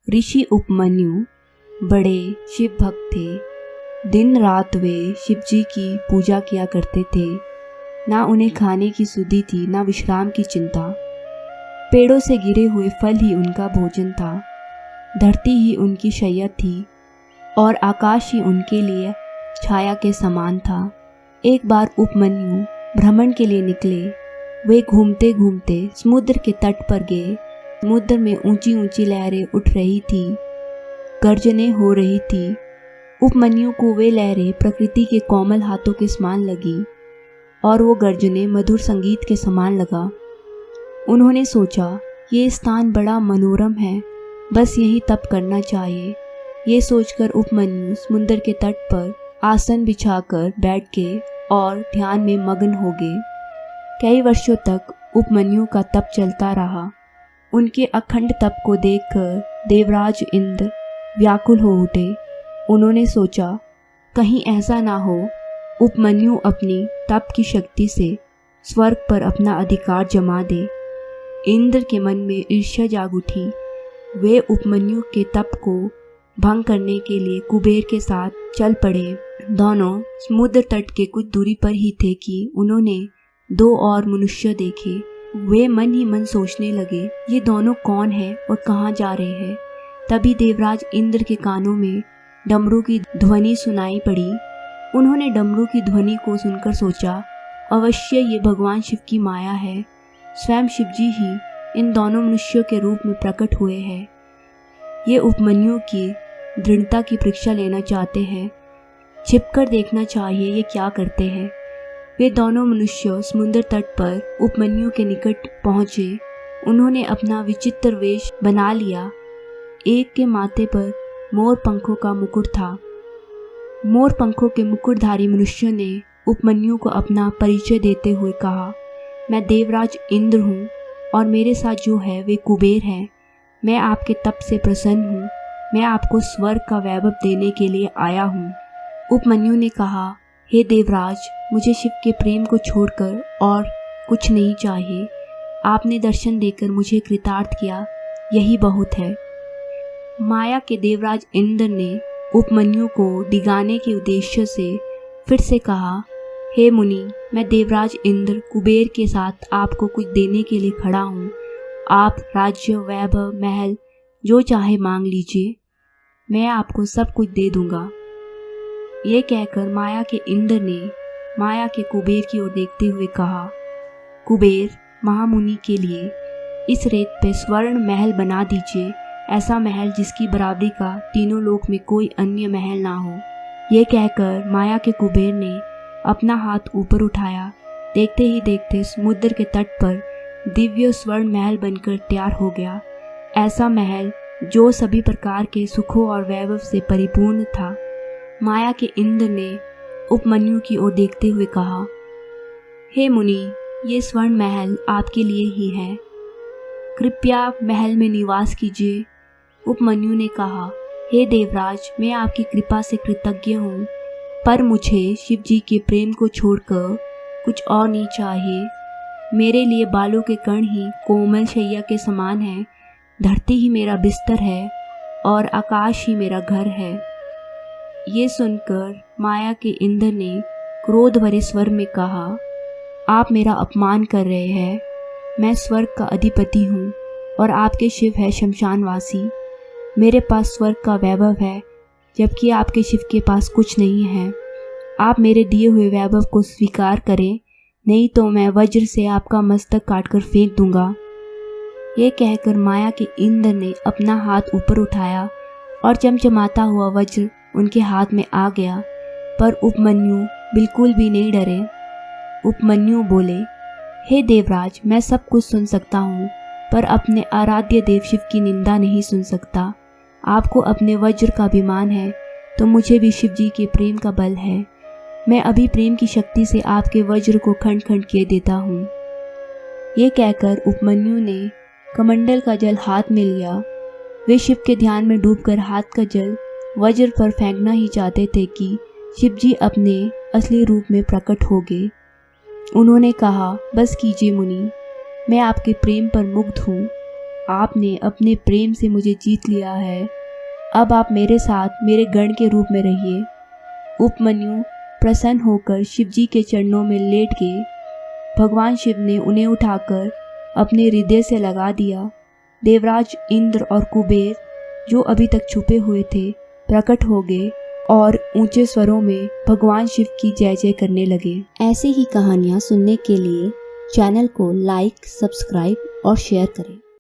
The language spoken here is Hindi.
ऋषि उपमन्यु बड़े शिव भक्त थे। दिन रात वे शिव जी की पूजा किया करते थे। ना उन्हें खाने की सुधि थी, ना विश्राम की चिंता। पेड़ों से गिरे हुए फल ही उनका भोजन था, धरती ही उनकी शैया थी और आकाश ही उनके लिए छाया के समान था। एक बार उपमन्यु भ्रमण के लिए निकले। वे घूमते घूमते समुद्र के तट पर गए। समुद्र में ऊंची ऊंची लहरें उठ रही थी, गर्जनें हो रही थी। उपमन्यु को वे लहरें प्रकृति के कोमल हाथों के समान लगी और वो गर्जनें मधुर संगीत के समान लगा। उन्होंने सोचा, ये स्थान बड़ा मनोरम है, बस यहीं तप करना चाहिए। ये सोचकर उपमन्यु समुद्र के तट पर आसन बिछाकर बैठ गए और ध्यान में मग्न हो गए। कई वर्षों तक उपमन्यु का तप चलता रहा। उनके अखंड तप को देखकर देवराज इंद्र व्याकुल हो उठे। उन्होंने सोचा, कहीं ऐसा ना हो उपमन्यु अपनी तप की शक्ति से स्वर्ग पर अपना अधिकार जमा दे। इंद्र के मन में ईर्ष्या जाग उठी। वे उपमन्यु के तप को भंग करने के लिए कुबेर के साथ चल पड़े। दोनों समुद्र तट के कुछ दूरी पर ही थे कि उन्होंने दो और मनुष्य देखे। वे मन ही मन सोचने लगे, ये दोनों कौन हैं और कहाँ जा रहे हैं। तभी देवराज इंद्र के कानों में डमरू की ध्वनि सुनाई पड़ी। उन्होंने डमरू की ध्वनि को सुनकर सोचा, अवश्य ये भगवान शिव की माया है। स्वयं शिव जी ही इन दोनों मनुष्यों के रूप में प्रकट हुए हैं। ये उपमन्यु की दृढ़ता की परीक्षा लेना चाहते हैं। छिपकर देखना चाहिए ये क्या करते हैं। वे दोनों मनुष्य समुद्र तट पर उपमन्यु के निकट पहुंचे। उन्होंने अपना विचित्र वेश बना लिया। एक के माथे पर मोर पंखों का मुकुट था। मोर पंखों के मुकुटधारी मनुष्य ने उपमन्यु को अपना परिचय देते हुए कहा, मैं देवराज इंद्र हूँ और मेरे साथ जो है वे कुबेर हैं। मैं आपके तप से प्रसन्न हूँ। मैं आपको स्वर्ग का वैभव देने के लिए आया हूँ। उपमन्यु ने कहा, हे देवराज, मुझे शिव के प्रेम को छोड़कर और कुछ नहीं चाहिए। आपने दर्शन देकर मुझे कृतार्थ किया, यही बहुत है। माया के देवराज इंद्र ने उपमन्यु को डिगाने के उद्देश्य से फिर से कहा, हे मुनि, मैं देवराज इंद्र कुबेर के साथ आपको कुछ देने के लिए खड़ा हूँ। आप राज्य, वैभव, महल जो चाहे मांग लीजिए, मैं आपको सब कुछ दे दूंगा। ये कहकर माया के इंद्र ने माया के कुबेर की ओर देखते हुए कहा, कुबेर, महामुनि के लिए इस रेत पे स्वर्ण महल बना दीजिए, ऐसा महल जिसकी बराबरी का तीनों लोक में कोई अन्य महल ना हो। ये कहकर माया के कुबेर ने अपना हाथ ऊपर उठाया। देखते ही देखते समुद्र के तट पर दिव्य स्वर्ण महल बनकर तैयार हो गया। ऐसा महल जो सभी प्रकार के सुखों और वैभव से परिपूर्ण था। माया के इंद्र ने उपमन्यु की ओर देखते हुए कहा, हे मुनि, ये स्वर्ण महल आपके लिए ही है, कृपया महल में निवास कीजिए। उपमन्यु ने कहा, हे देवराज, मैं आपकी कृपा से कृतज्ञ हूँ, पर मुझे शिव जी के प्रेम को छोड़कर कुछ और नहीं चाहिए। मेरे लिए बालों के कण ही कोमल शैया के समान है, धरती ही मेरा बिस्तर है और आकाश ही मेरा घर है। ये सुनकर माया के इंद्र ने क्रोध भरे स्वर में कहा, आप मेरा अपमान कर रहे हैं। मैं स्वर्ग का अधिपति हूँ और आपके शिव है शमशानवासी। मेरे पास स्वर्ग का वैभव है, जबकि आपके शिव के पास कुछ नहीं है। आप मेरे दिए हुए वैभव को स्वीकार करें, नहीं तो मैं वज्र से आपका मस्तक काटकर फेंक दूंगा। ये कहकर माया के इंद्र ने अपना हाथ ऊपर उठाया और चमचमाता हुआ वज्र उनके हाथ में आ गया, पर उपमन्यु बिल्कुल भी नहीं डरे। उपमन्यु बोले, हे देवराज, मैं सब कुछ सुन सकता हूँ, पर अपने आराध्य देव शिव की निंदा नहीं सुन सकता। आपको अपने वज्र का अभिमान है, तो मुझे भी शिव जी के प्रेम का बल है। मैं अभी प्रेम की शक्ति से आपके वज्र को खंड खंड किए देता हूँ। ये कहकर उपमन्यु ने कमंडल का जल हाथ में लिया। वे शिव के ध्यान में डूबकर हाथ का जल वज्र पर फेंकना ही चाहते थे कि शिव जी अपने असली रूप में प्रकट हो गए। उन्होंने कहा, बस कीजिए मुनि, मैं आपके प्रेम पर मुग्ध हूँ। आपने अपने प्रेम से मुझे जीत लिया है। अब आप मेरे साथ मेरे गण के रूप में रहिए। उपमन्यु प्रसन्न होकर शिवजी के चरणों में लेट गए। भगवान शिव ने उन्हें उठाकर अपने हृदय से लगा दिया। देवराज इंद्र और कुबेर, जो अभी तक छुपे हुए थे, प्रकट हो गए और ऊंचे स्वरों में भगवान शिव की जय जय करने लगे। ऐसी ही कहानियाँ सुनने के लिए चैनल को लाइक, सब्सक्राइब और शेयर करें।